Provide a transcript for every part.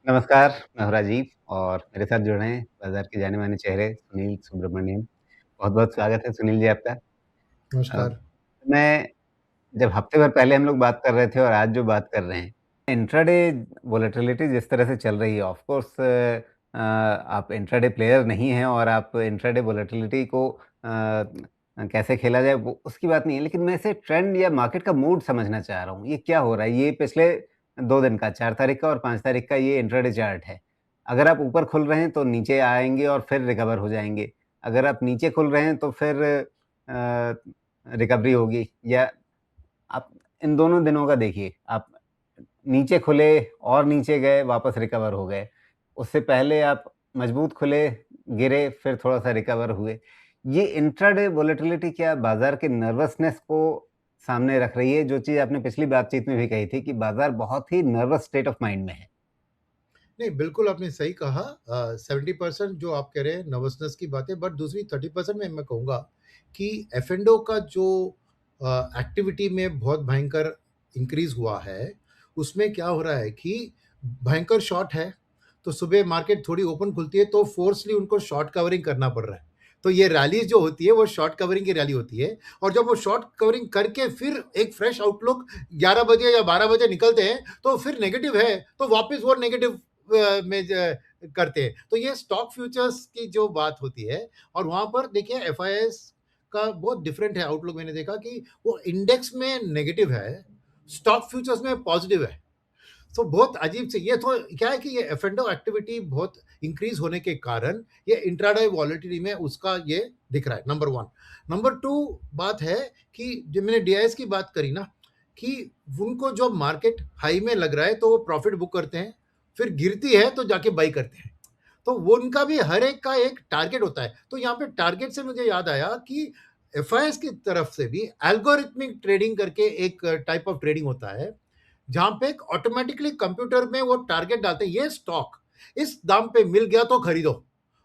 नमस्कार, मैं हूँ राजीव और मेरे साथ जुड़े हैं बाज़ार के जाने-माने चेहरे सुनील सुब्रमण्यम। बहुत-बहुत स्वागत है सुनील जी आपका। अ, नमस्कार। मैं जब हफ्ते भर पहले हम लोग बात कर रहे थे और आज जो बात कर रहे हैं, इंट्राडे वोलेटिलिटी जिस तरह से चल रही है ऑफ़ कोर्स आप इंट्राडे प्लेयर नहीं हैं और आप इंट्राडे वोलेटिलिटी को कैसे खेला जाए वो उसकी बात नहीं है, लेकिन मैं इसे ट्रेंड या मार्केट का मूड समझना चाह रहा हूँ। ये क्या हो रहा है? ये पिछले 2 दिन का 4 तारीख का और 5 तारीख का ये इंट्राडे चार्ट है। अगर आप ऊपर खुल रहे हैं तो नीचे आएँगे और फिर रिकवर हो जाएँगे। अगर आप नीचे खुल रहे हैं तो फिर रिकवरी होगी या आप इन दोनों दिनों का देखिए, आप नीचे खुले और नीचे गए, वापस रिकवर हो गए। उससे पहले आप मजबूत खुले, गिरे, फिर थोड़ा-सा रिकवर हुए। ये इंट्राडे वोलेटिलिटी क्या बाज़ार के नर्वसनेस को सामने रख रही है? जो चीज़ आपने पिछली बातचीत में भी कही थी कि बाज़ार बहुत ही नर्वस स्टेट ऑफ माइंड में है। नहीं, बिल्कुल आपने सही कहा 70% जो आप कह रहे हैं नर्वसनेस की बात है, बट दूसरी 30% में मैं कहूँगा कि एफ-एंड-ओ का जो एक्टिविटी में बहुत भयंकर इंक्रीज़ हुआ है, उसमें क्या हो रहा है कि भयंकर शॉर्ट है, तो सुबह मार्केट थोड़ी ओपन खुलती है, तो फ़ोर्सली उनको शॉर्ट कवरिंग करना पड़ रहा है। तो ये रैलीज़ जो होती है, वो शॉर्ट कवरिंग की रैली होती है और जब वो शॉर्ट कवरिंग करके फिर एक फ्रेश आउटलुक 11 बजे या 12 बजे निकलते हैं, तो फिर नेगेटिव है, तो वापस वो नेगेटिव में करते हैं। तो ये स्टॉक फ्यूचर्स की जो बात होती है और वहाँ पर देखिए एफआईआईएस का बहुत डिफरेंट है आउटलुक मैंने देखा कि वो इंडेक्स में नेगेटिव है, स्टॉक फ्यूचर्स में पॉजिटिव है। तो बहुत अजीब से ये तो क्या है कि ये एफ-एंड-ओ एक्टिविटी बहुत इंक्रीज़ होने के कारण ये इंट्राडे वॉलेटिलिटी में उसका ये दिख रहा है, नंबर 1। नंबर 2 बात है कि जो मैंने डीआईएस की बात करी ना, कि उनको जो मार्केट हाई में लग रहा है तो वो प्रॉफ़िट बुक करते हैं, फिर गिरती है तो जाके बाई करते हैं। तो वो उनका भी हर एक का एक टारगेट होता है। तो यहाँ पे टारगेट से मुझे याद आया कि एफआईआईएस की तरफ से भी एल्गोरिथमिक ट्रेडिंग करके एक टाइप ऑफ ट्रेडिंग होता है, जहाँ पे ऑटोमेटिकली कंप्यूटर में वो टारगेट डालते हैं, ये स्टॉक इस दाम पे मिल गया तो खरीदो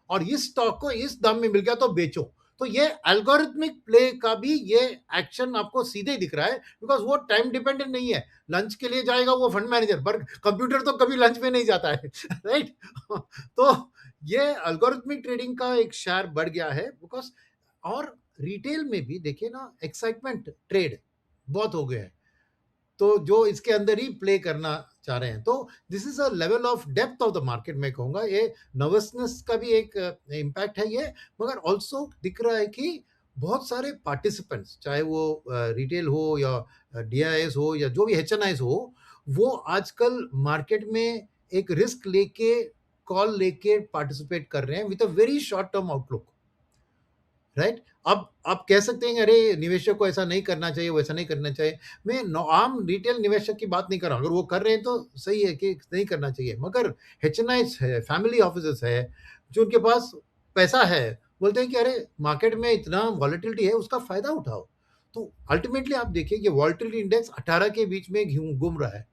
और इस स्टॉक को इस दाम में मिल गया तो बेचो। तो ये एल्गोरिथमिक प्ले का भी ये एक्शन आपको सीधे दिख रहा है बिकॉज़ वो टाइम डिपेंडेंट नहीं है। लंच के लिए जाएगा वो फंड मैनेजर पर कंप्यूटर तो कभी लंच में नहीं जाता है राइट? तो ये एल्गोरिथमिक ट्रेडिंग का एक शेयर बढ़ गया है बिकॉज़ और रिटेल में भी देखिए ना एक्साइटमेंट ट्रेड बहुत हो गए हैं। तो जो इसके अंदर ही प्ले करना चाह रहे हैं। तो this is a level of depth of the market मैं कहूँगा ये नर्वसनेस का भी एक इम्पैक्ट है ये, मगर ऑल्सो दिख रहा है कि बहुत सारे पार्टिसिपेंट्स चाहे वो रिटेल हो या डीआईएस हो या जो भी एचएनआईज़ हो, वो आजकल मार्केट में एक रिस्क लेके, कॉल लेके पार्टिसिपेट कर रहे हैं with a very short term outlook. Right? अब आप कह सकते हैं अरे निवेशक को ऐसा नहीं करना चाहिए, वैसा नहीं करना चाहिए। मैं आम रिटेल निवेशक की बात नहीं कर रहा हूँ, अगर वो कर रहे हैं तो सही है कि नहीं करना चाहिए। मगर एचएनआईज़ है, फैमिली ऑफिसेज़ है, जो उनके पास पैसा है, बोलते हैं कि अरे मार्केट में इतना वॉलेटिलिटी है उसका फ़ायदा उठाओ। तो अल्टीमेटली आप देखिए कि वॉलेटिलिटी इंडेक्स 18 के बीच में घूम रहा है।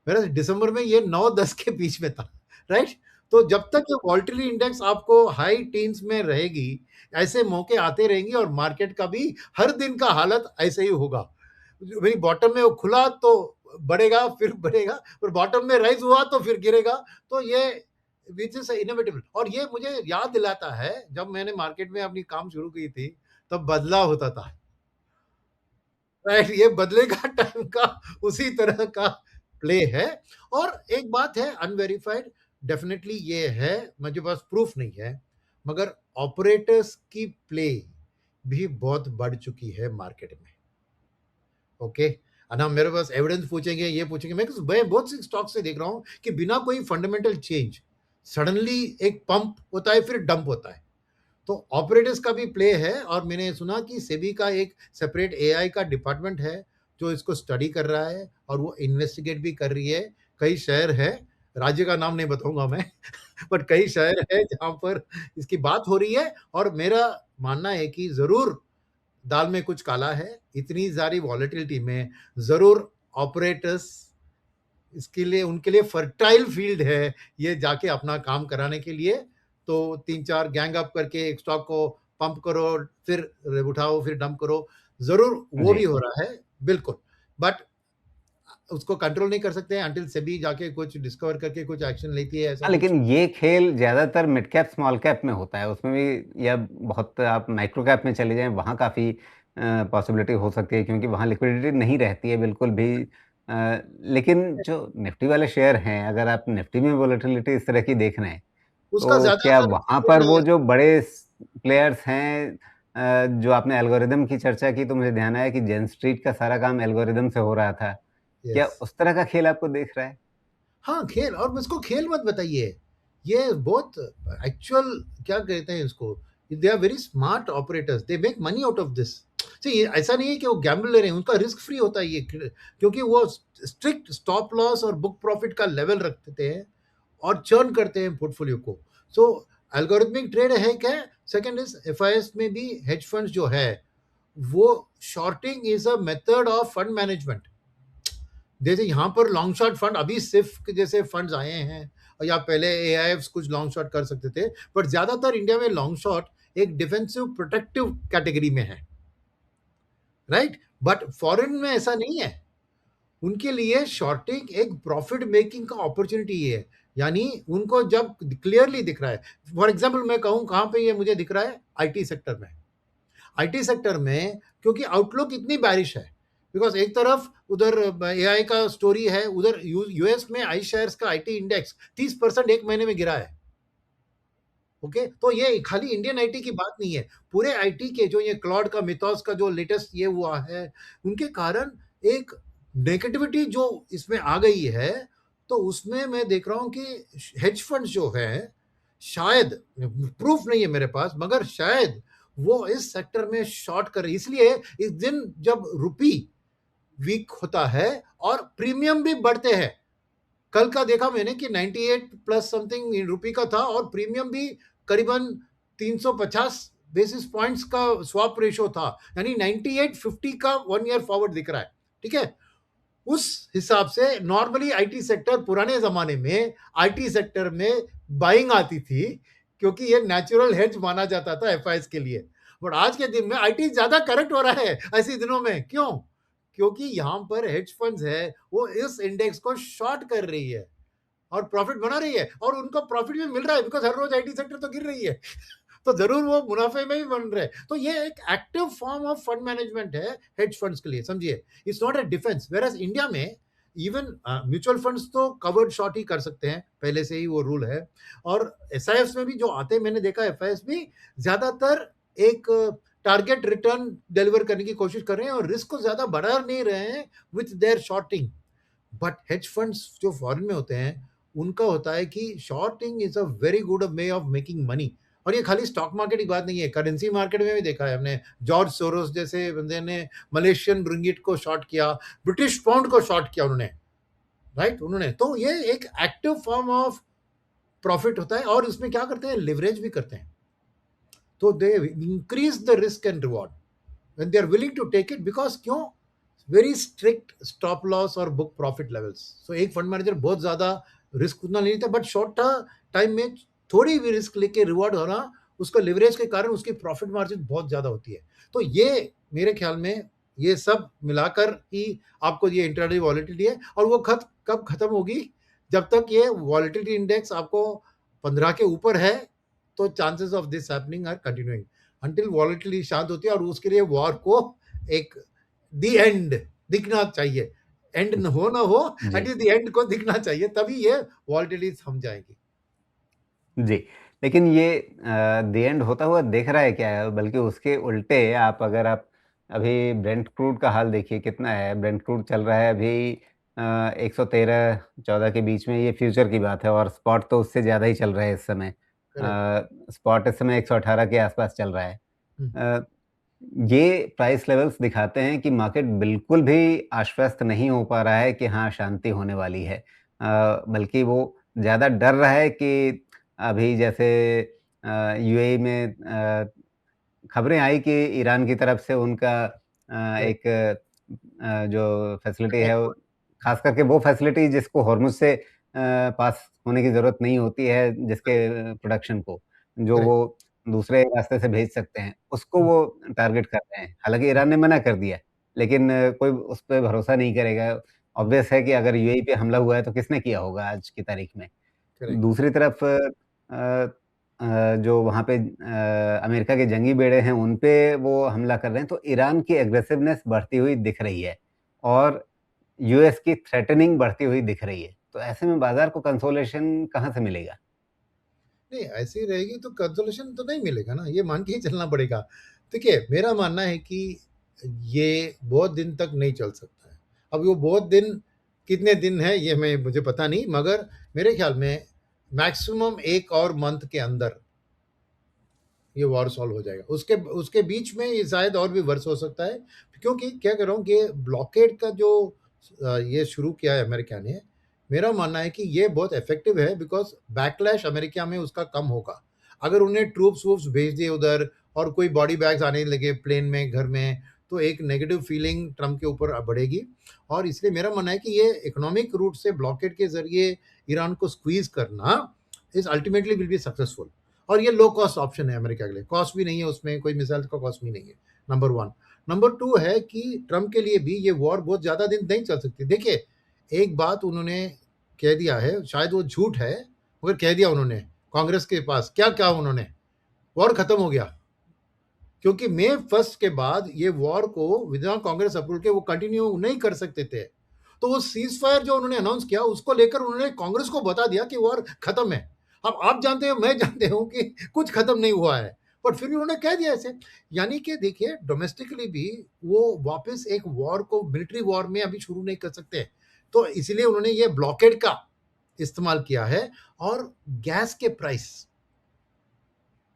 व्हेरेas दिसंबर में ये 9-10 के बीच में था, राइट? तो जब तक ये वोलेटिलिटी इंडेक्स आपको हाई टीन्स में रहेगी, ऐसे मौके आते रहेंगे और मार्केट का भी हर दिन का हालत ऐसे ही होगा। वही बॉटम में वो खुला तो बढ़ेगा, फिर बढ़ेगा और बॉटम में राइज़ हुआ तो फिर गिरेगा। तो ये व्हिच इज़ इनेविटेबल और ये मुझे याद दिलाता है, जब मैंने मार्केट में अपनी काम शुरू की थी, तब बदलाव होता था। राइट, ये बदलेगा टाइम का उसी तरह का प्ले है और एक बात है अनवेरिफाइड डेफिनेटली ये है, मेरे पास प्रूफ नहीं है, मगर ऑपरेटर्स की प्ले भी बहुत बढ़ चुकी है मार्केट में। ओके, ना मेरे पास एविडेंस पूछेंगे, ये पूछेंगे, मैं बहुत सी स्टॉक से देख रहा हूँ कि बिना कोई फंडामेंटल चेंज सडनली एक पंप होता है फिर डंप होता है। तो ऑपरेटर्स का भी प्ले है और मैंने सुना कि सेबी का एक सेपरेट एआई का डिपार्टमेंट है जो इसको स्टडी कर रहा है और वो इन्वेस्टिगेट भी कर रही है। कई शहर है, राज्य का नाम नहीं बताऊंगा मैं बट कई शहर है जहां पर इसकी बात हो रही है और मेरा मानना है कि जरूर दाल में कुछ काला है। इतनी सारी वॉलेटिलिटी में जरूर ऑपरेटर्स इसके लिए उनके लिए फर्टाइल फील्ड है ये जाके अपना काम कराने के लिए। तो 3-4 गैंग अप करके एक स्टॉक को पंप करो, फिर उठाओ, फिर डंप करो। ज़रूर वो जी। भी हो रहा है, बिल्कुल। बट उसको कंट्रोल नहीं कर सकते हैं अंटिल सेबी जाके कुछ डिस्कवर करके कुछ एक्शन लेती है, ऐसा हाँ, कुछ? लेकिन ये खेल ज़्यादातर मिड कैप, स्मॉल कैप में होता है, उसमें भी या बहुत आप माइक्रो कैप में चले जाएँ, वहाँ काफ़ी पॉसिबिलिटी हो सकती है क्योंकि वहाँ लिक्विडिटी नहीं रहती है बिल्कुल भी। लेकिन जो निफ्टी वाले शेयर हैं, अगर आप निफ्टी में वोलेटिलिटी इस तरह की देख रहे हैं, उसका तो क्या ज़्यादातर वहाँ पर वो ट्रेंड जो बड़े प्लेयर्स हैं, जो आपने एल्गोरिदम की चर्चा की, तो मुझे ध्यान आया कि जेन स्ट्रीट का सारा काम एल्गोरिदम से हो रहा था। क्या यस। उस तरह का खेल आपको दिख रहा है? हाँ, खेल और मुझको खेल मत बताइए। ये बहुत एक्चुअल क्या कहते हैं इसको, they are very smart operators, they make money out of this. See ऐसा नहीं है कि वो गैम्बल ले रहे हैं, उनका रिस्क फ्री होता है ये क्योंकि वो स्ट्रिक्ट स्टॉप लॉस और बुक प्रॉफिट का लेवल रखते हैं और चर्न करते हैं पोर्टफोलियो को। सो एल्गोरिथमिक ट्रेड है क्या? सेकंड इज एफआईएस में भी हेज फंड्स जो है, वो shorting is a method of fund management. जैसे यहाँ पर लॉन्ग शॉट फंड अभी सिर्फ जैसे फंड्स आए हैं, या पहले एआईएफ कुछ लॉन्ग शॉट कर सकते थे, बट ज्यादातर इंडिया में लॉन्ग शॉट एक डिफेंसिव प्रोटेक्टिव कैटेगरी में है, राइट? बट फॉरेन में ऐसा नहीं है। उनके लिए शॉर्टिंग एक प्रॉफिट मेकिंग का अपॉर्चुनिटी है। यानी उनको जब क्लियरली दिख रहा है, फॉर एग्जाम्पल मैं कहूँ कहाँ पे ये मुझे दिख रहा है, आईटी सेक्टर में। आईटी सेक्टर में क्योंकि आउटलुक इतनी बैरिश है, बिकॉज एक तरफ उधर एआई का स्टोरी है, उधर यूएस में आई शेयर्स का आईटी इंडेक्स 30% एक महीने में गिरा है। ओके, तो ये खाली इंडियन आईटी की बात नहीं है, पूरे आईटी के जो ये क्लॉड का मिथोस का जो लेटेस्ट ये हुआ है, उनके कारण एक नेगेटिविटी जो इसमें आ गई है। तो उसमें मैं देख रहा हूं कि हेज फंड जो है, शायद, प्रूफ नहीं है मेरे पास, मगर शायद वो इस सेक्टर में शॉर्ट कर रही, इसलिए इस दिन जब रुपी वीक होता है और प्रीमियम भी बढ़ते हैं। कल का देखा मैंने कि 98 प्लस समथिंग रुपी का था और प्रीमियम भी करीबन 350 बेसिस पॉइंट्स का स्वैप रेशो था, यानी 9850 का 1 ईयर फॉरवर्ड दिख रहा है। ठीक है, उस हिसाब से नॉर्मली आईटी सेक्टर पुराने जमाने में आईटी सेक्टर में बाइंग आती थी, क्योंकि ये नेचुरल हेज माना जाता था एफआईएस के लिए। बट आज के दिन में आईटी ज्यादा करेक्ट हो रहा है ऐसे दिनों में, क्यों? क्योंकि यहां पर हेज फंड्स है, वो इस इंडेक्स को शॉर्ट कर रही है और प्रॉफिट बना रही है, और उनको प्रॉफिट भी मिल रहा है, बिकॉज हर रोज आईटी सेक्टर तो गिर रही है। तो जरूर वो मुनाफे में भी बन रहे हैं। तो ये एक active form of fund management है हेज फंड्स के लिए, समझिए। It's not a defence, whereas India में इवन म्यूचुअल फंड्स तो कवर्ड शॉर्ट ही कर सकते हैं, पहले से ही वो रूल है। और एस में भी जो आते हैं, मैंने देखा एफ भी ज्यादातर एक टारगेट रिटर्न डिलीवर करने की कोशिश कर रहे हैं और रिस्क को ज्यादा बढ़ा नहीं रहे हैं with their shorting. But hedge funds जो फॉरेन में होते हैं, उनका होता है कि shorting is a very good way of making money. और ये खाली स्टॉक मार्केट की बात नहीं है, करेंसी मार्केट में भी देखा है हमने। जॉर्ज सोरोस जैसे बंदे ने मलेशियन रिंगिट को शॉर्ट किया, ब्रिटिश पाउंड को शॉर्ट किया उन्होंने, राइट? उन्होंने तो ये एक एक्टिव फॉर्म ऑफ प्रॉफिट होता है, और इसमें क्या करते हैं, लिवरेज भी करते हैं। तो they increase the risk and reward when they are willing to take it, because क्यों, वेरी स्ट्रिक्ट स्टॉप लॉस और बुक प्रॉफिट लेवल्स। सो एक फंड मैनेजर बहुत ज्यादा रिस्क उतना नहीं लेता, बट शॉर्ट टाइम में थोड़ी भी रिस्क लेके रिवॉर्ड होना, उसका लिवरेज के कारण उसकी प्रॉफिट मार्जिन बहुत ज्यादा होती है। तो ये मेरे ख्याल में ये सब मिलाकर ही आपको ये इंट्राडे वॉलेटिलिटी है, और वो कब खत्म होगी? जब तक ये वॉलेटिलिटी इंडेक्स आपको 15 के ऊपर है, तो chances of this happening are continuing until volatility शांत होती है, और उसके लिए वॉर को एक दी एंड दिखना चाहिए। एंड न हो ना हो, जी। एटलीस्ट दी एंड को दिखना चाहिए, तभी ये वॉलेटिलिटी थम जाएगी। जी, लेकिन ये द एंड होता हुआ दिख रहा है क्या है? बल्कि उसके उल्टे आप अगर आप अभी ब्रेंट क्रूड का हाल देखिए कितना है, ब्रेंट क्रूड चल रहा है अभी 113-14 के बीच में, ये फ्यूचर की बात है और स्पॉट तो उससे ज़्यादा ही चल रहा है इस समय। करेक्ट। स्पॉट इस समय 118 के आसपास चल रहा है। हम्म, अ, ये प्राइस लेवल्स दिखाते हैं कि मार्केट बिल्कुल भी आश्वस्त नहीं हो पा रहा है कि हाँ, शांति होने वाली है। बल्कि वो ज़्यादा डर रहा है कि अभी जैसे यूएई में खबरें आई कि ईरान की तरफ से उनका करेक्ट। एक जो फैसिलिटी है, वो एक्सपोर्ट। ख़ास करके वो फैसिलिटी जिसको हॉर्मुज़ से पास होने की ज़रूरत नहीं होती है, जिसके प्रोडक्शन को, जो करेक्ट। वो दूसरे रास्ते से भेज सकते हैं, उसको हम्म, वो टारगेट कर रहे हैं। हालाँकि ईरान ने मना कर दिया, लेकिन कोई उस पे भरोसा नहीं करेगा। ऑब्वियस है कि अगर यूएई पे हमला हुआ है तो किसने किया होगा आज की तारीख में। करेक्ट। दूसरी तरफ जो वहाँ पे अमेरिका के जंगी बेड़े हैं उन पे वो हमला कर रहे हैं, तो ईरान की एग्रेसिवनेस बढ़ती हुई दिख रही है और यूएस की थ्रेटनिंग बढ़ती हुई दिख रही है। तो ऐसे में बाज़ार को कंसोलेशन कहाँ से मिलेगा? नहीं, ऐसी रहेगी तो कंसोलेशन तो नहीं मिलेगा ना, ये मान के ही चलना पड़ेगा। देखिए, मेरा मानना है कि ये बहुत दिन तक नहीं चल सकता है। अब वो बहुत दिन कितने दिन है ये मुझे पता नहीं, मगर मेरे ख्याल में मैक्सिमम 1 और मंथ के अंदर ये वॉर सॉल्व हो जाएगा। उसके उसके बीच में ये शायद और भी वर्ष हो सकता है, क्योंकि क्या कह रहा हूँ कि ब्लॉकेड का जो ये शुरू किया है अमेरिका ने, मेरा मानना है कि ये बहुत इफ़ेक्टिव है, बिकॉज़ बैकलैश अमेरिका में उसका कम होगा। अगर उन्हें ट्रूप्स-वूप्स भेज दिए उधर और कोई बॉडी बैग्स आने लगे प्लेन में, घर में, तो एक नेगेटिव फीलिंग ट्रम्प के ऊपर बढ़ेगी और इसलिए मेरा मानना है कि ये इकोनॉमिक रूट से ब्लॉकेड के ज़रिए ईरान को स्क्वीज़ करना is ultimately will be successful. और ये लो कॉस्ट ऑप्शन है अमेरिका के लिए, कॉस्ट भी नहीं है उसमें, कोई मिसाइल का कॉस्ट भी नहीं है, नंबर 1। नंबर 2 है कि ट्रम्प के लिए भी ये वॉर बहुत ज़्यादा दिन नहीं चल सकती। देखिए, एक बात उन्होंने कह दिया है, शायद वो झूठ है, मगर कह दिया उन्होंने कांग्रेस के पास, क्या कहा उन्होंने? वॉर खत्म हो गया। क्योंकि मई 1 के बाद ये वॉर को विदाउट कांग्रेस अप्रूवल के वो कंटिन्यू नहीं कर सकते थे। तो वो सीज़ फायर जो उन्होंने अनाउंस किया, उसको लेकर उन्होंने कांग्रेस को बता दिया कि वॉर खत्म है। अब आप जानते हो, मैं जानते हूँ कि कुछ खत्म नहीं हुआ है, बट फिर भी उन्होंने कह दिया ऐसे। यानी कि देखिए, डोमेस्टिकली भी वो वापस एक वॉर को मिलिट्री वॉर में अभी शुरू नहीं कर सकते। तो इसलिए उन्होंने ये ब्लॉकेड का इस्तेमाल किया है और गैस के प्राइस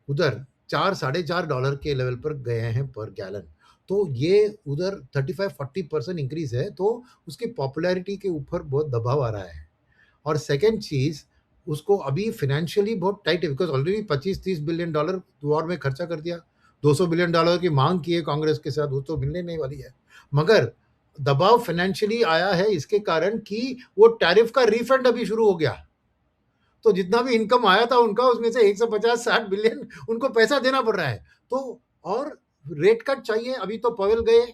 उधर 4 साढ़े $4 के लेवल पर गए हैं पर गैलन। तो ये उधर 35-40% इंक्रीज़ है, तो उसकी पॉपुलैरिटी के ऊपर बहुत दबाव आ रहा है। और सेकंड चीज़, उसको अभी फाइनेंशियली बहुत टाइट है, because already 25-30 billion dollar war में खर्चा कर दिया। $200 बिलियन डॉलर की माँग की है कांग्रेस के साथ, वो तो मिलने नहीं वाली है। मगर दबाव फाइनेंशियली आया है इसके कारण कि वो टैरिफ का रिफंड अभी शुरू हो गया। तो जितना भी इनकम आया था उनका, उसमें से 150-60 बिलियन उनको पैसा देना पड़ रहा है। तो और रेट कट चाहिए, अभी तो पवेल गए,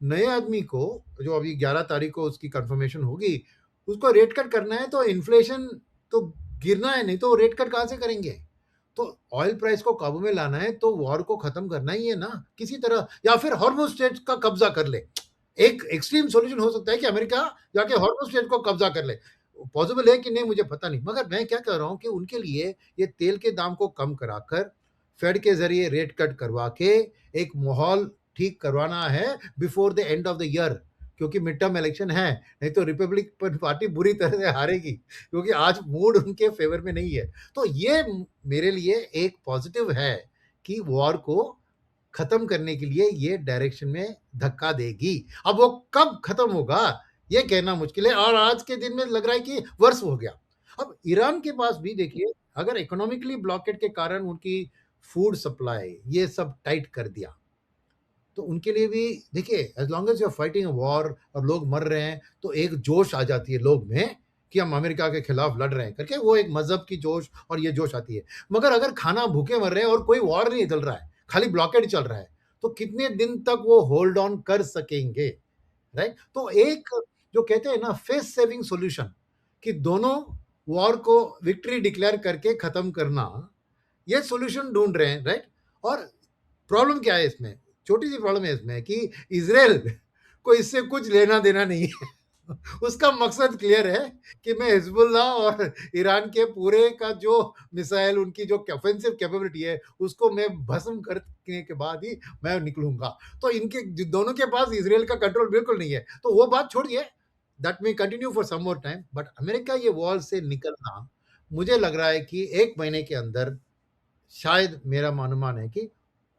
नए आदमी को जो अभी 11 तारीख को उसकी कंफर्मेशन होगी, उसको रेट कट करना है, तो इन्फ्लेशन तो गिरना है, नहीं तो रेट कट कहाँ से करेंगे? तो ऑयल प्राइस को काबू में लाना है, तो वॉर को खत्म करना ही है ना, किसी तरह, या फिर हॉर्मुज़ स्ट्रेट का कब्ज़ा कर ले। एक एक्सट्रीम सॉल्यूशन हो सकता है कि अमेरिका जाके हॉर्मुज़ स्ट्रेट को कब्ज़ा कर ले। पॉसिबल है कि नहीं मुझे पता नहीं, मगर मैं क्या कह रहा हूँ कि उनके लिए ये तेल के दाम को कम कराकर, फेड के ज़रिए रेट कट करवा के एक माहौल ठीक करवाना है before the end of the year, क्योंकि मिड टर्म इलेक्शन है, नहीं तो रिपब्लिकन पार्टी बुरी तरह से हारेगी, क्योंकि आज मूड उनके फेवर में नहीं है। तो ये मेरे लिए एक पॉजिटिव है कि वॉर को खत्म करने के लिए ये डायरेक्शन में धक्का देगी। अब वो कब खत्म होगा, ये कहना मुश्किल है, और आज के दिन में लग रहा है कि वर्ष हो गया। अब ईरान के पास भी देखिए, अगर इकोनॉमिकली ब्लॉकेड के कारण उनकी फूड सप्लाई ये सब टाइट कर दिया, तो उनके लिए भी देखिए, as long as you are fighting a war और लोग मर रहे हैं, तो एक जोश आ जाती है लोग में कि हम अमेरिका के खिलाफ लड़ रहे हैं करके, वो एक मज़हब की जोश और ये जोश आती है। मगर अगर खाना भूखे मर रहे हैं और कोई वॉर नहीं चल रहा है, खाली ब्लॉकेड चल रहा है, तो कितने दिन तक वो होल्ड ऑन कर सकेंगे, राइट? तो एक जो कहते हैं ना फेस सेविंग सॉल्यूशन, कि दोनों वॉर को विक्ट्री डिक्लेयर करके खत्म करना, ये सॉल्यूशन ढूँढ रहे हैं, राइट? और प्रॉब्लम क्या है इसमें? छोटी-सी प्रॉब्लम है इसमें कि इज़राइल को इससे कुछ लेना-देना नहीं है। उसका मकसद क्लियर है कि मैं हिज़्बुल्लाह और ईरान के पूरे का जो मिसाइल, उनकी जो ऑफेंसिव कैपेबिलिटी है, उसको मैं भस्म करने के बाद ही मैं निकलूँगा। तो इनके दोनों के पास इज़राइल का कंट्रोल बिल्कुल नहीं है। तो वो बात छोड़िए, that may continue for some more time, but America ये वॉर से निकलना, मुझे लग रहा है कि 1 महीने के अंदर शायद, मेरा अनुमान है कि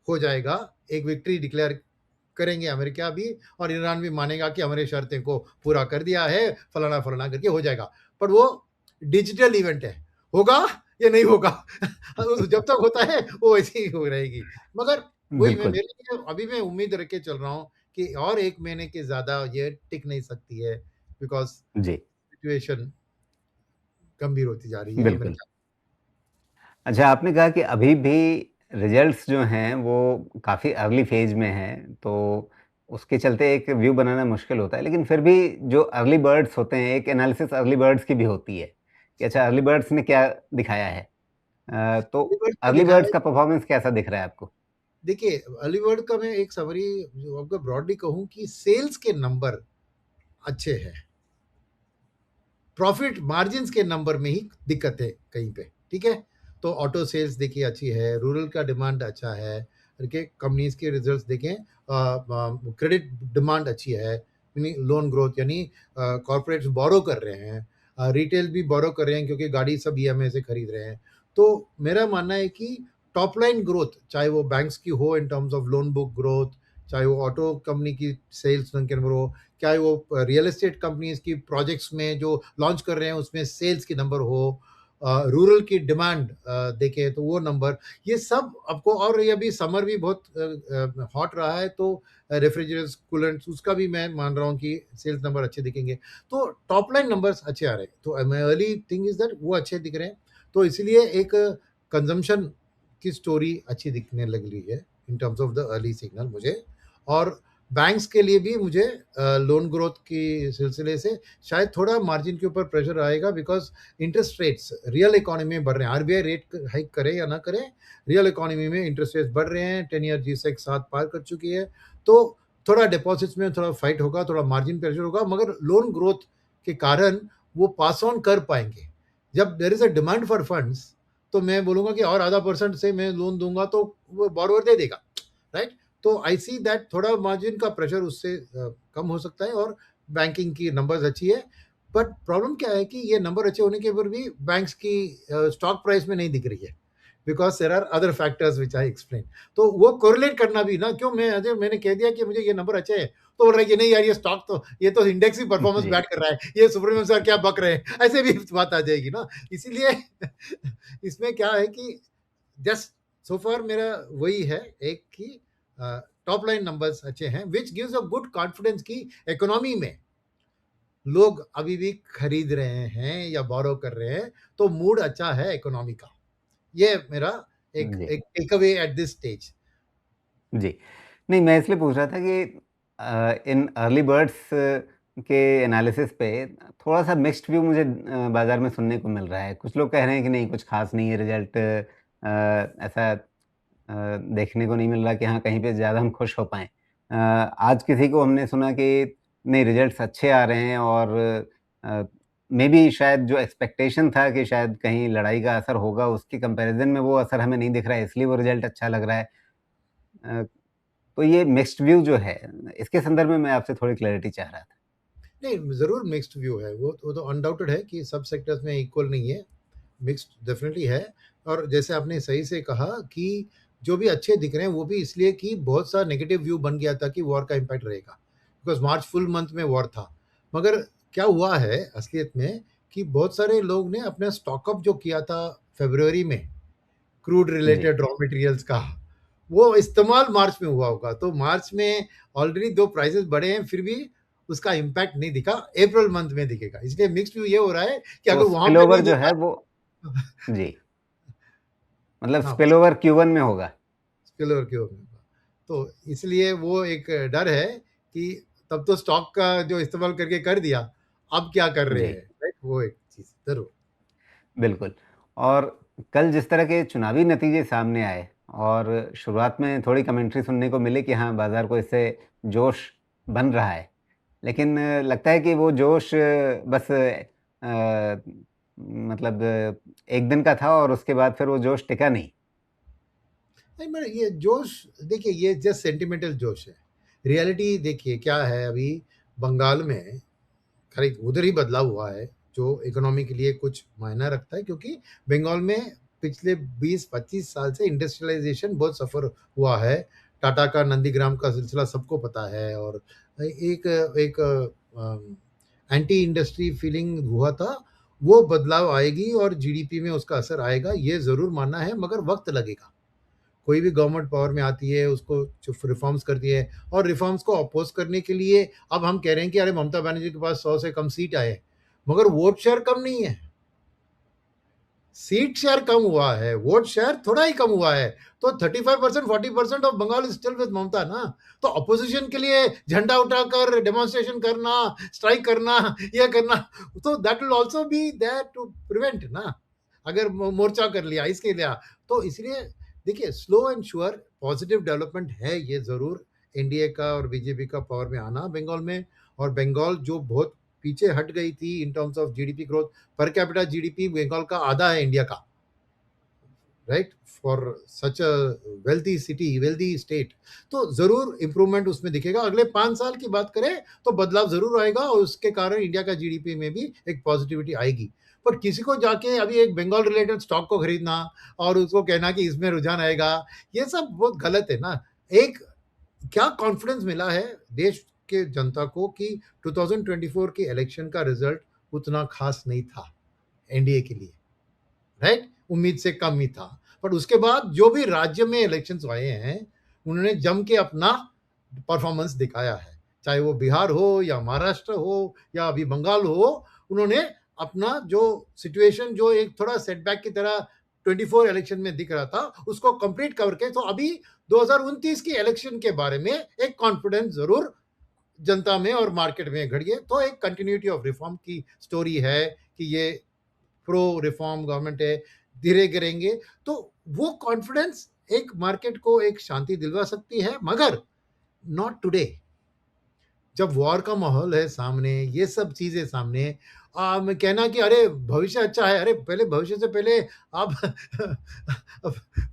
हो जाएगा, एक विक्ट्री डिक्लेयर करेंगे अमेरिका भी, और ईरान भी मानेगा कि हमारी शर्तें को पूरा कर दिया है, फलाना-फलाना करके हो जाएगा। पर वो डिजिटल इवेंट है, होगा या नहीं होगा? जब तक होता है वो वैसे ही हो रहेगी। मगर वही मैं, बिल्कुल, मेरे लिए अभी मैं उम्मीद रख के चल रहा हूँ कि और 1 महीने के ज़्यादा ये टिक नहीं सकती है, बिकॉज़ जी, सिचुएशन गंभीर होती जा रही है बिल्कुल। अमेरिका। अच्छा, आपने कहा कि अभी भी रिज़ल्ट्स जो हैं वो काफ़ी अर्ली फ़ेज़ में हैं, तो उसके चलते एक व्यू बनाना मुश्किल होता है, लेकिन फिर भी जो अर्ली बर्ड्स होते हैं, एक एनालिसिस अर्ली बर्ड्स की भी होती है, कि अच्छा अर्ली बर्ड्स ने क्या दिखाया है। तो अलीगढ़ का अर्ली दिखाया बर्ड्स है। का परफॉर्मेंस कैसा दिख रहा है आपको? देखिए, अलीगढ़ का मैं एक समरी जो आपको ब्रॉडली कहूँ कि सेल्स के नंबर अच्छे हैं। प्रॉफिट मार्जिन्स के नंबर में ही दिक्कत है कहीं पे, ठीक है? तो ऑटो सेल्स देखिए अच्छी है, रूरल का डिमांड अच्छा है, ठीक कंपनीज़ के रिज़ल्ट्स देखें क्रेडिट डिमांड अच्छी है, यानी लोन ग्रोथ यानी कॉर्पोरेट्स बोरो कर रहे हैं, रिटेल भी बोरो कर रहे हैं क्योंकि गाड़ी सब ईएमआई से खरीद रहे हैं। तो मेरा मानना है कि टॉप लाइन ग्रोथ, चाहे वो बैंक्स की हो इन terms of loan book growth, चाहे वो ऑटो कंपनी की सेल्स के नंबर हो, चाहे वो रियल एस्टेट कंपनीज की प्रोजेक्ट्स में जो लॉन्च कर रहे हैं उसमें सेल्स की नंबर हो, रूरल की डिमांड देखें तो वो नंबर, ये सब आपको, और ये अभी समर भी बहुत हॉट रहा है तो रेफ्रिजरेटर्स कूलेंट्स उसका भी मैं मान रहा हूँ कि सेल्स नंबर अच्छे दिखेंगे। तो टॉप लाइन नंबर्स अच्छे आ रहे हैं, तो my early thing is that वो अच्छे दिख रहे हैं। तो इसलिए एक कंजम्पशन की स्टोरी अच्छी दिखने लग रही है इन terms of the early signal मुझे। और बैंक्स के लिए भी मुझे लोन ग्रोथ की सिलसिले से शायद थोड़ा मार्जिन के ऊपर प्रेशर आएगा, because interest rates real economy में बढ़ रहे हैं, आरबीआई रेट हाइक करे या ना करे, रियल इकोनॉमी में इंटरेस्ट रेट्स बढ़ रहे हैं, 10 ईयर जी सेक 7 पार कर चुकी है। तो थोड़ा डिपॉजिट्स में थोड़ा फाइट होगा, थोड़ा मार्जिन प्रेशर होगा, मगर लोन ग्रोथ के कारण वो पास ऑन कर पाएंगे। जब there is a demand for funds, तो मैं बोलूंगा कि और आधा परसेंट से मैं लोन दूंगा तो वो बोरोवर दे देगा, राइट? तो आई सी दैट थोड़ा मार्जिन का प्रेशर उससे कम हो सकता है, और बैंकिंग की नंबर्स अच्छी है। बट प्रॉब्लम क्या है कि ये नंबर अच्छे होने के ऊपर भी बैंक्स की स्टॉक प्राइस में नहीं दिख रही है, because there are other factors which I explain. तो वो कोरिलेट करना भी ना, क्यों मैं अजय मैंने कह दिया कि मुझे ये नंबर अच्छे है, तो बोल रहा है कि नहीं यार ये स्टॉक तो, ये तो इंडेक्स ही परफॉर्मेंस जी, बैट कर रहा है, ये सुब्रमण्यम सर क्या बक रहे हैं, ऐसे भी बात आ जाएगी ना। इसीलिए इसमें क्या है कि जस्ट सो फार मेरा वही है एक कि टॉप लाइन नंबर्स अच्छे हैं, which gives a good confidence कि इकोनॉमी में लोग अभी भी खरीद रहे हैं या बोरो कर रहे हैं, तो मूड अच्छा है इकोनॉमी का। ये मेरा एक जी, एक take away at this stage. जी। नहीं, मैं इसलिए पूछ रहा था कि इन अर्ली बर्ड्स के एनालिसिस पे थोड़ा-सा मिक्स्ड व्यू मुझे बाज़ार में सुनने को मिल रहा है। कुछ लोग कह रहे हैं कि नहीं कुछ ख़ास नहीं है रिज़ल्ट, ऐसा देखने को नहीं मिल रहा कि हाँ, कहीं पे ज़्यादा हम खुश हो पाएँ। आज किसी को हमने सुना कि नहीं रिज़ल्ट्स अच्छे आ रहे हैं और अ, मेबी शायद जो एक्सपेक्टेशन था कि शायद कहीं लड़ाई का असर होगा, उसके कंपैरिज़न में वो असर हमें नहीं दिख रहा है, इसलिए वो रिज़ल्ट अच्छा लग रहा है। अ, तो ये मिक्स्ड व्यू जो है, इसके संदर्भ में मैं आपसे थोड़ी क्लैरिटी चाह रहा था। नहीं, ज़रूर मिक्स्ड व्यू है, वो तो अनडाउटेड है कि सब सेक्टर्स में इक्वल नहीं है, मिक्स्ड डेफिनिटली है। और जैसे आपने सही से कहा कि जो भी अच्छे दिख रहे हैं वो भी इसलिए कि बहुत सा नेगेटिव व्यू बन गया था कि वॉर का इम्पैक्ट रहेगा, बिकॉज मार्च फुल मंथ में वॉर था। मगर क्या हुआ है असलियत में कि बहुत सारे लोग ने अपना स्टॉकअप जो किया था फरवरी में, क्रूड जी, रिलेटेड रॉ मटेरियल्स का, वो इस्तेमाल मार्च में हुआ होगा। तो मार्च में ऑलरेडी 2 प्राइसेस बढ़े हैं, फिर भी उसका इम्पैक्ट नहीं दिखा, अप्रैल मंथ में दिखेगा। इसलिए मिक्स्ड व्यू ये हो रहा है कि तो अगर वहाँ पे स्पिलओवर नहीं जो देखा। है वो जी, मतलब हाँ, स्पिलओवर Q1 में होगा। स्पिलओवर की ओर होगा। तो इसलिए वो एक डर है कि तब तो स्टॉक का जो इस्तेमाल करके कर दिया, अब क्या कर रहे जी, हैं, राइट? वो एक चीज़ ज़रूर। बिल्कुल। और कल जिस तरह के चुनावी नतीजे सामने आए और शुरुआत में थोड़ी कमेंट्री सुनने को मिली कि हाँ, बाज़ार को इससे जोश बन रहा है। लेकिन लगता है कि वो जोश बस मतलब 1 दिन का था और उसके बाद फिर वो जोश टिका नहीं। नहीं, मैं ये जोश, देखिए ये जस्ट सेंटिमेंटल जोश है। रियलिटी देखिए क्या है अभी बंगाल में, खैर उधर ही बदलाव हुआ है, जो इकोनॉमी के लिए कुछ मायना रखता है, क्योंकि बंगाल में पिछले 20-25 साल से इंडस्ट्रियलाइज़ेशन बहुत सफ़र हुआ है। टाटा का नंदीग्राम का सिलसिला सबको पता है, और एक एक एंटी इंडस्ट्री फीलिंग हुआ था, वो बदलाव आएगी और जीडीपी में उसका असर आएगा, ये ज़रूर मानना है, मगर वक़्त लगेगा। कोई भी गवर्नमेंट पावर में आती है, उसको जो रिफॉर्म्स करती है, और रिफॉर्म्स को अपोज करने के लिए अब हम कह रहे हैं कि अरे ममता बनर्जी के पास 100 से कम सीट आए, मगर वोट शेयर कम नहीं है। सीट शेयर कम हुआ है, वोट शेयर थोड़ा ही कम हुआ है। तो 35% 40% of Bengal is still with Mamata ना। तो अपोजिशन के लिए झंडा उठाकर डेमोन्स्ट्रेशन करना, स्ट्राइक करना, ये करना, तो that will also be there to prevent ना। अगर मोर्चा कर लिया, इसके लिया, तो इसलिए देखिए slow and sure positive development है ये ज़रूर, एनडीए का और बीजेपी का पावर में आना बंगाल में। और बंगाल जो बहुत पीछे हट गई थी in terms of GDP growth, per capita GDP Bengal का आधा है इंडिया का, right, for such a wealthy city, wealthy state. तो जरूर इंप्रूवमेंट उसमें दिखेगा। अगले 5 साल की बात करें तो बदलाव जरूर आएगा, और उसके कारण इंडिया का जीडीपी में भी एक पॉजिटिविटी आएगी। पर किसी को जाके अभी एक बंगाल रिलेटेड स्टॉक को खरीदना और उसको कहना कि इसमें रुझान आएगा, ये सब बहुत गलत है ना। एक क्या कॉन्फिडेंस मिला है देश के जनता को कि 2024 की इलेक्शन का रिजल्ट उतना खास नहीं था एनडीए के लिए, राइट, उम्मीद से कम ही था। पर उसके बाद जो भी राज्य में इलेक्शंस आए हैं, उन्होंने जम के अपना परफॉर्मेंस दिखाया है, चाहे वो बिहार हो या महाराष्ट्र हो या अभी बंगाल हो। उन्होंने अपना जो सिचुएशन जो एक थोड़ा सेटबैक की तरह 24 इलेक्शन में दिख रहा था, उसको कंप्लीट करके तो अभी 2029 की इलेक्शन के बारे में एक कॉन्फिडेंस जरूर जनता में और मार्केट में घड़ी है। तो एक कंटिन्यूटी ऑफ रिफॉर्म की स्टोरी है कि ये प्रो रिफॉर्म गवर्नमेंट है, धीरे गिरेंगे। तो वो कॉन्फिडेंस एक मार्केट को एक शांति दिलवा सकती है, मगर नॉट टुडे। जब वॉर का माहौल है सामने, ये सब चीजें सामने, मैं कहना कि अरे भविष्य अच्छा है, अरे पहले भविष्य से पहले आप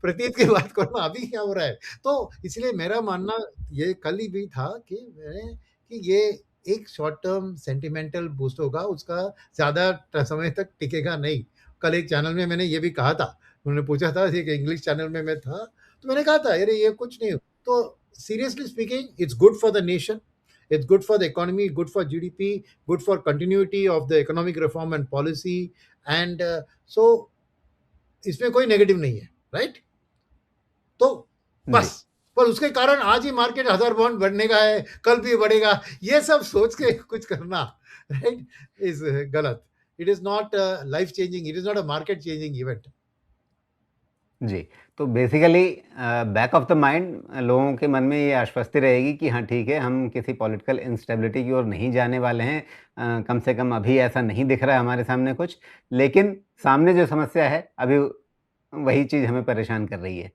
प्रतीत की बात करो ना, अभी क्या हो रहा है। तो इसलिए मेरा मानना ये कल ही भी था कि ये एक शॉर्ट टर्म सेंटिमेंटल बूस्ट होगा, उसका ज्यादा समय तक टिकेगा नहीं। कल एक चैनल में मैंने ये भी कहा था, उन्होंने पूछा था, एक इंग्लिश चैनल में मैं था, तो मैंने कहा था अरे ये कुछ नहीं। तो seriously speaking, it's good for the nation, it's good for the economy, good for GDP, good for continuity of the economic reform and policy, and so इसमें कोई नेगेटिव नहीं है, राइट। तो जी। बस, पर उसके कारण आज ही मार्केट 1000 पॉइंट बढ़ने का है, कल भी बढ़ेगा, ये सब सोच के कुछ करना, राइट, इज गलत। It is not life changing, it is not a market changing event. जी, तो basically back of the mind लोगों के मन में ये आश्वस्ति रहेगी कि हाँ, ठीक है, हम किसी पॉलिटिकल इंस्टेबिलिटी की ओर नहीं जाने वाले हैं। कम से कम अभी ऐसा नहीं दिख रहा है हमारे सामने कुछ, लेकिन सामने जो समस्या है, अभी वही चीज़ हमें परेशान कर रही है।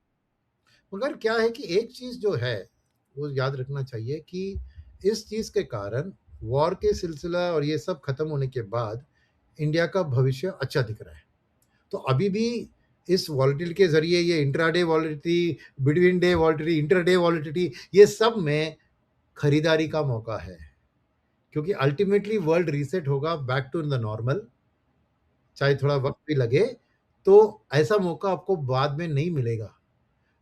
मगर क्या है कि एक चीज जो है वो याद रखना चाहिए कि इस चीज के कारण वॉर के सिलसिला और ये सब खत्म होने के बाद इंडिया का भविष्य अच्छा दिख रहा है। तो अभी भी इस वॉलेटिलिटी के ज़रिए, ये intraday volatility, between day volatility, intraday volatility, ये सब में खरीदारी का मौका है। क्योंकि अल्टीमेटली वर्ल्ड रीसेट होगा बैक टू द नॉर्मल, चाहे थोड़ा वक़्त भी लगे, तो ऐसा मौका आपको बाद में नहीं मिलेगा।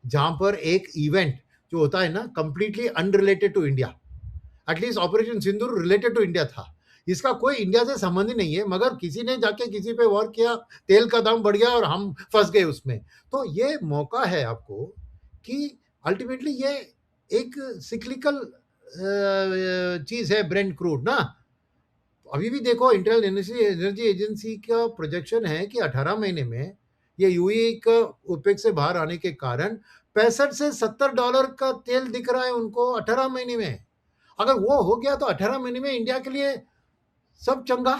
जहाँ पर एक इवेंट जो होता है ना completely unrelated to India, at least operation Sindoor related to India था। इसका कोई इंडिया से संबंध ही नहीं है, मगर किसी ने जाके किसी पे वॉर किया, तेल का दाम बढ़ गया और हम फँस गए उसमें। तो ये मौका है आपको कि अल्टीमेटली ये एक सिक्लिकल चीज़ है ब्रेंट क्रूड ना। अभी भी देखो इंटरनल एनर्जी एनर्जी एजेंसी का प्रोजेक्शन है कि 18 महीने में ये यूएई का ओपेक से बाहर आने के कारण 65 से $70 का तेल दिख रहा है उनको 18 महीने में। अगर वो हो गया तो 18 महीने में इंडिया के लिए सब चंगा।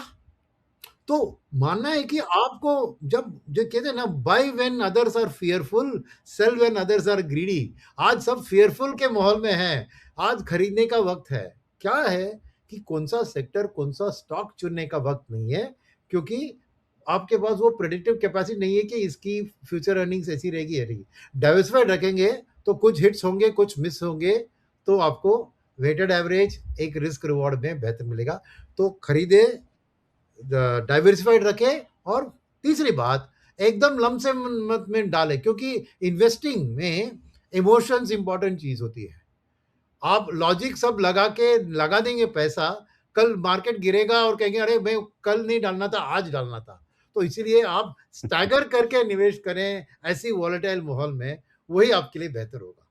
तो मानना है कि आपको जब जो कहते हैं ना, buy when others are fearful, sell when others are greedy. आज सब फियरफुल के माहौल में हैं, आज खरीदने का वक्त है। क्या है कि कौन सा सेक्टर, कौन सा स्टॉक चुनने का वक्त नहीं है, क्योंकि आपके पास वो प्रेडिक्टिव कैपेसिटी नहीं है कि इसकी फ्यूचर अर्निंग्स ऐसी रहेगी या नहीं। डाइवर्सिफाइड रखेंगे तो कुछ हिट्स होंगे, कुछ मिस होंगे, तो आपको वेटेड एवरेज एक रिस्क रिवॉर्ड में बेहतर मिलेगा। तो खरीदे, डाइवर्सिफाइड रखें, और तीसरी बात, एकदम लमसम मत में डालें, क्योंकि इन्वेस्टिंग में इमोशंस इंपॉर्टेंट चीज होती है। आप लॉजिक सब लगा के लगा देंगे पैसा, कल मार्केट गिरेगा और कहेंगे अरे मैं कल नहीं डालना था, आज डालना था। तो इसीलिए आप स्टैगर करके निवेश करें ऐसी वॉलेटाइल माहौल में, वही आपके लिए बेहतर होगा।